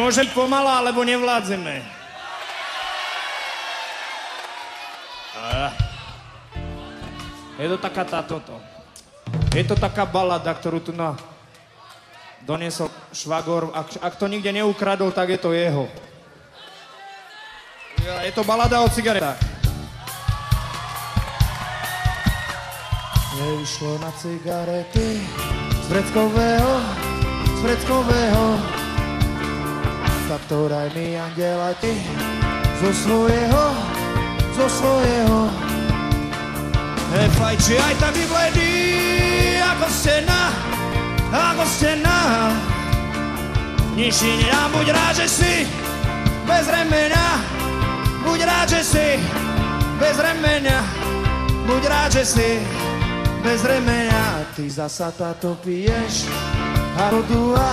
Môže byť pomalá, alebo nevládzeme. Je to taká táto. Je to taká balada, ktorú tu doniesol švagor. Ak to nikde neukradol, tak je to jeho. Je to balada o cigaretách. Nevyšlo na cigarety z vreckového. Tak to daj mi, anděla, ty zo svojho. Hej, fajči, aj tak vybledí, ako stena. Nič ti nedám, buď rád, že si bez remena. Buď rád, že si bez remena. Buď rád, že si bez remena. Ty zasa táto piješ ako dua.